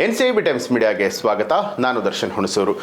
NCB times ಮೀಡಿಯಾಗೆ ಸ್ವಾಗತ. ನಾನು ದರ್ಶನ್ ಹುಣಸೂರು.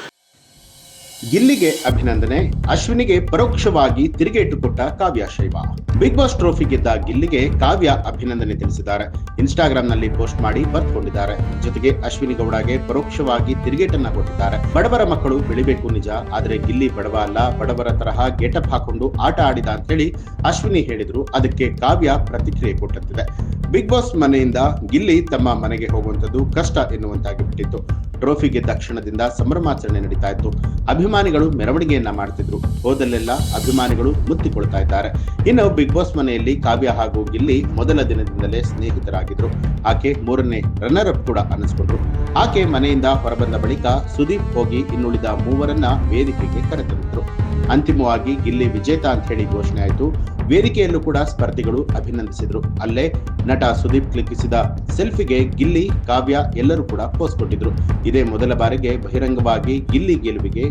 ಗಿಲ್ಲಿಗೆ ಅಭಿನಂದನೆ, ಅಶ್ವಿನಿಗೆ ಪರೋಕ್ಷವಾಗಿ ತಿರುಗೇಟು ಕೊಟ್ಟ ಕಾವ್ಯ ಶೈವ. ಬಿಗ್ ಬಾಸ್ ಟ್ರೋಫಿ ಗೆದ್ದ ಗಿಲ್ಲಿಗೆ ಕಾವ್ಯ ಅಭಿನಂದನೆ ತಿಳಿಸಿದ್ದಾರೆ. ಇನ್ಸ್ಟಾಗ್ರಾಮ್ ನಲ್ಲಿ ಪೋಸ್ಟ್ ಮಾಡಿ ಬರ್ಕೊಂಡಿದ್ದಾರೆ. ಜೊತೆಗೆ ಅಶ್ವಿನಿ ಗೌಡಗೆ ಪರೋಕ್ಷವಾಗಿ ತಿರುಗೇಟನ್ನ ಕೊಟ್ಟಿದ್ದಾರೆ. ಬಡವರ ಮಕ್ಕಳು ಬೆಳಿಬೇಕು ನಿಜ, ಆದ್ರೆ ಗಿಲ್ಲಿ ಬಡವ ಅಲ್ಲ, ಬಡವರ ತರಹ ಗೆಟಪ್ ಹಾಕೊಂಡು ಆಟ ಆಡಿದ ಅಂತ ಹೇಳಿ ಅಶ್ವಿನಿ ಹೇಳಿದ್ರು. ಅದಕ್ಕೆ ಕಾವ್ಯ ಪ್ರತಿಕ್ರಿಯೆ ಕೊಟ್ಟಂತಿದೆ. ಬಿಗ್ ಬಾಸ್ ಮನೆಯಿಂದ ಗಿಲ್ಲಿ ತಮ್ಮ ಮನೆಗೆ ಹೋಗುವಂತದ್ದು ಕಷ್ಟ ಎನ್ನುವಂತಾಗಿ ಬಿಟ್ಟಿತ್ತು. ಟ್ರೋಫಿ ಗೆದ್ದ ಕ್ಷಣದಿಂದ ಸಂಭ್ರಮಾಚರಣೆ ನಡೀತಾ ಇತ್ತು. ಅಭಿಮಾನಿಗಳು ಮೆರವಣಿಗೆಯನ್ನ ಮಾಡ್ತಿದ್ರು. ಹೋದಲ್ಲೆಲ್ಲ ಅಭಿಮಾನಿಗಳು ಮುತ್ತಿಕೊಳ್ತಾ ಇದ್ದಾರೆ. ಇನ್ನು ಬಿಗ್ ಬಾಸ್ ಮನೆಯಲ್ಲಿ ಕಾವ್ಯ ಹಾಗೂ ಗಿಲ್ಲಿ ಮೊದಲ ದಿನದಿಂದಲೇ ಸ್ನೇಹಿತರಾಗಿದ್ರು. ಆಕೆ ಮೂರನೇ ರನ್ನರ್ ಅಪ್ ಕೂಡ ಅನ್ನಿಸ್ಕೊಂಡ್ರು. ಆಕೆ ಮನೆಯಿಂದ ಹೊರಬಂದ ಬಳಿಕ ಸುದೀಪ್ ಹೋಗಿ ಇನ್ನುಳಿದ ಮೂವರನ್ನ ವೇದಿಕೆಗೆ ಕರೆತಂದಿದ್ರು. ಅಂತಿಮವಾಗಿ ಗಿಲ್ಲಿ ವಿಜೇತ ಅಂತ ಹೇಳಿ ಘೋಷಣೆ ಆಯಿತು. ವೇದಿಕೆಯಲ್ಲೂ ಕೂಡ ಸ್ಪರ್ಧಿಗಳು ಅಭಿನಂದಿಸಿದ್ರು. ಅಲ್ಲೇ ನಟ ಸುದೀಪ್ ಕ್ಲಿಕ್ಕಿಸಿದ ಸೆಲ್ಫಿಗೆ ಗಿಲ್ಲಿ, ಕಾವ್ಯ ಎಲ್ಲರೂ ಕೂಡ ಪೋಸ್ ಕೊಟ್ಟಿದ್ರು. ಇದೇ ಮೊದಲ ಬಾರಿಗೆ ಬಹಿರಂಗವಾಗಿ ಗಿಲ್ಲಿ ಗೆಲುವಿಗೆ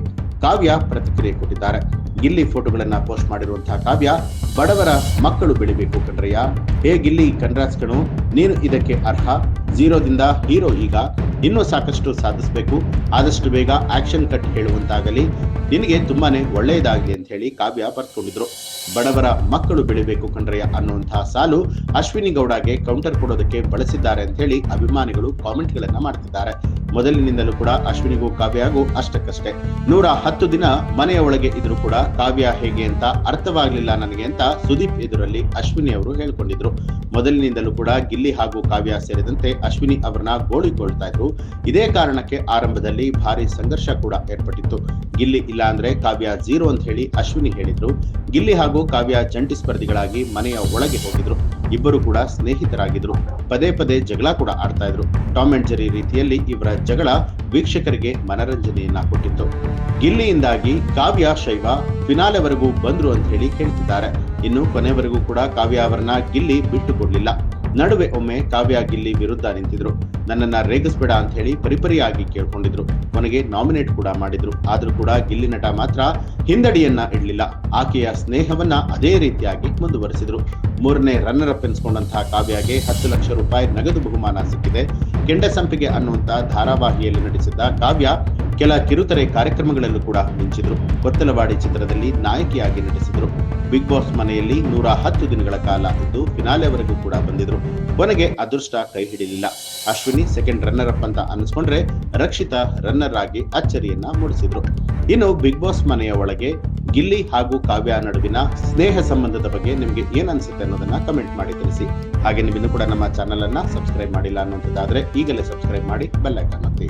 ಕಾವ್ಯ ಪ್ರತಿಕ್ರಿಯೆ ಕೊಟ್ಟಿದ್ದಾರೆ. ಗಿಲ್ಲಿ ಫೋಟೋಗಳನ್ನ ಪೋಸ್ಟ್ ಮಾಡಿರುವಂತಹ ಕಾವ್ಯ, ಬಡವರ ಮಕ್ಕಳು ಬೆಳಿಬೇಕು ಕಣ್ರಯ್ಯ, ಹೇ ಗಿಲ್ಲಿ ಕನ್ರಾಸ್ ಕಣು, ನೀನು ಇದಕ್ಕೆ ಅರ್ಹ, ಝೀರೋದಿಂದ ಹೀರೋ, ಈಗ ಇನ್ನೂ ಸಾಕಷ್ಟು ಸಾಧಿಸಬೇಕು, ಆದಷ್ಟು ಬೇಗ ಆಕ್ಷನ್ ಕಟ್ ಹೇಳುವಂತಾಗಲಿ, ನಿನಗೆ ತುಂಬಾನೇ ಒಳ್ಳೆಯದಾಗಲಿ ಅಂತ ಹೇಳಿ ಕಾವ್ಯ ಬರ್ಕೊಂಡಿದ್ರು. ಬಡವರ ಮಕ್ಕಳು ಬೆಳಿಬೇಕು ಕಣ್ರಯ್ಯ ಅನ್ನುವಂತಹ ಸಾಲು ಅಶ್ವಿನಿ ಗೌಡಗೆ ಕೌಂಟರ್ ಕೊಡೋದಕ್ಕೆ ಬಳಸಿದ್ದಾರೆ ಅಂತ ಹೇಳಿ ಅಭಿಮಾನಿಗಳು ಕಾಮೆಂಟ್ ಗಳನ್ನ ಮಾಡ್ತಿದ್ದಾರೆ. ಮೊದಲಿನಿಂದಲೂ ಕೂಡ ಅಶ್ವಿನಿಗೂ ಕಾವ್ಯಗೂ ಅಷ್ಟಕ್ಕಷ್ಟೇ. 110 ದಿನ ಮನೆಯ ಒಳಗೆ ಇದ್ರು ಕೂಡ ಕಾವ್ಯ ಹೇಗೆ ಅಂತ ಅರ್ಥವಾಗ್ಲಿಲ್ಲ ನನಗೆ ಅಂತ ಸುದೀಪ್ ಎದುರಲ್ಲಿ ಅಶ್ವಿನಿ ಅವರು ಹೇಳ್ಕೊಂಡಿದ್ರು. ಮೊದಲಿನಿಂದಲೂ ಕೂಡ ಗಿಲ್ಲಿ ಹಾಗೂ ಕಾವ್ಯ ಸೇರಿದಂತೆ ಅಶ್ವಿನಿ ಅವರನ್ನ ಗೋಳಿಕೊಳ್ತಾ ಇದ್ರು. ಇದೇ ಕಾರಣಕ್ಕೆ ಆರಂಭದಲ್ಲಿ ಭಾರಿ ಸಂಘರ್ಷ ಕೂಡ ಏರ್ಪಟ್ಟಿತ್ತು. ಗಿಲ್ಲಿ ಇಲ್ಲ ಅಂದ್ರೆ ಕಾವ್ಯ ಝೀರೋ ಅಂತ ಹೇಳಿ ಅಶ್ವಿನಿ ಹೇಳಿದ್ರು. ಗಿಲ್ಲಿ ಹಾಗೂ ಕಾವ್ಯ ಜಂಟಿ ಸ್ಪರ್ಧಿಗಳಾಗಿ ಮನೆಯ ಒಳಗೆ ಹೋಗಿದ್ರು. ಇಬ್ಬರು ಕೂಡ ಸ್ನೇಹಿತರಾಗಿದ್ರು. ಪದೇ ಪದೇ ಜಗಳ ಕೂಡ ಆಡ್ತಾ ಇದ್ರು. ಟಾಮ್ ಅಂಡ್ ಜೆರಿ ರೀತಿಯಲ್ಲಿ ಇವರ ಜಗಳ ವೀಕ್ಷಕರಿಗೆ ಮನರಂಜನೆಯನ್ನ ಕೊಟ್ಟಿತ್ತು. ಗಿಲ್ಲಿಯಿಂದಾಗಿ ಕಾವ್ಯ ಶೈವ ಫಿನಾಲೆವರೆಗೂ ಬಂದ್ರು ಅಂತ ಹೇಳಿ ಹೇಳ್ತಿದ್ದಾರೆ. ಇನ್ನು ಕೊನೆವರೆಗೂ ಕೂಡ ಕಾವ್ಯ ಅವರನ್ನ ಗಿಲ್ಲಿ ಬಿಟ್ಟು ಕೊಡ್ಲಿಲ್ಲ. ನಡುವೆ ಒಮ್ಮೆ ಕಾವ್ಯ ಗಿಲ್ಲಿ ವಿರುದ್ಧ ನಿಂತಿದ್ರು. ನನ್ನನ್ನ ರೇಗಿಸ್ಬೇಡ ಅಂತ ಹೇಳಿ ಪರಿಪರಿಯಾಗಿ ಕೇಳ್ಕೊಂಡಿದ್ರು. ಕೊನೆಗೆ ನಾಮಿನೇಟ್ ಕೂಡ ಮಾಡಿದ್ರು. ಆದ್ರೂ ಕೂಡ ಗಿಲ್ಲಿ ನಟ ಮಾತ್ರ ಹಿಂದಡಿಯನ್ನ ಇಡ್ಲಿಲ್ಲ. ಆಕೆಯ ಸ್ನೇಹವನ್ನ ಅದೇ ರೀತಿಯಾಗಿ ಮುಂದುವರೆಸಿದ್ರು. ಮೂರನೇ ರನ್ನರ್ ಅಪ್ ಎನ್ಸ್ಕೊಂಡಂತಹ ಕಾವ್ಯಗೆ 10 ಲಕ್ಷ ರೂಪಾಯಿ ನಗದು ಬಹುಮಾನ ಸಿಕ್ಕಿದೆ. ಕೆಂಡಸಂಪಿಗೆ ಅನ್ನುವಂತ ಧಾರಾವಾಹಿಯಲ್ಲಿ ನಟಿಸಿದ್ದ ಕಾವ್ಯ ಕೆಲ ಕಿರುತೆರೆ ಕಾರ್ಯಕ್ರಮಗಳಲ್ಲೂ ಕೂಡ ಮಿಂಚಿದ್ರು. ಕೊತ್ತಲವಾಡಿ ಚಿತ್ರದಲ್ಲಿ ನಾಯಕಿಯಾಗಿ ನಟಿಸಿದ್ರು. ಬಿಗ್ ಬಾಸ್ ಮನೆಯಲ್ಲಿ 110 ದಿನಗಳ ಕಾಲ ಇದ್ದು ಫಿನಾಲೆವರೆಗೂ ಕೂಡ ಬಂದಿದ್ರು. ಕೊನೆಗೆ ಅದೃಷ್ಟ ಕೈ ಹಿಡಿಲಿಲ್ಲ. ಅಶ್ವಿನಿ ಸೆಕೆಂಡ್ ರನ್ನರ್ ಅಪ್ ಅಂತ ಅನ್ನಿಸ್ಕೊಂಡ್ರೆ ರಕ್ಷಿತಾ ರನ್ನರ್ ಆಗಿ ಅಚ್ಚರಿಯನ್ನ ಮೂಡಿಸಿದ್ರು. ಇನ್ನು ಬಿಗ್ ಬಾಸ್ ಮನೆಯ ಒಳಗೆ ಗಿಲ್ಲಿ ಹಾಗೂ ಕಾವ್ಯ ನಡುವಿನ ಸ್ನೇಹ ಸಂಬಂಧದ ಬಗ್ಗೆ ನಿಮ್ಗೆ ಏನ್ ಅನ್ಸುತ್ತೆ ಅನ್ನೋದನ್ನ ಕಮೆಂಟ್ ಮಾಡಿ ತಿಳಿಸಿ. ಹಾಗೆ ನೀವು ಇನ್ನೂ ಕೂಡ ನಮ್ಮ ಚಾನೆಲ್ ಅನ್ನ ಸಬ್ಸ್ಕ್ರೈಬ್ ಮಾಡಿಲ್ಲ ಅನ್ನುವಂಥದ್ದಾದ್ರೆ ಈಗಲೇ ಸಬ್ಸ್ಕ್ರೈಬ್ ಮಾಡಿ ಬೆಲ್ ಐಕಾನ್ ಒತ್ತಿ.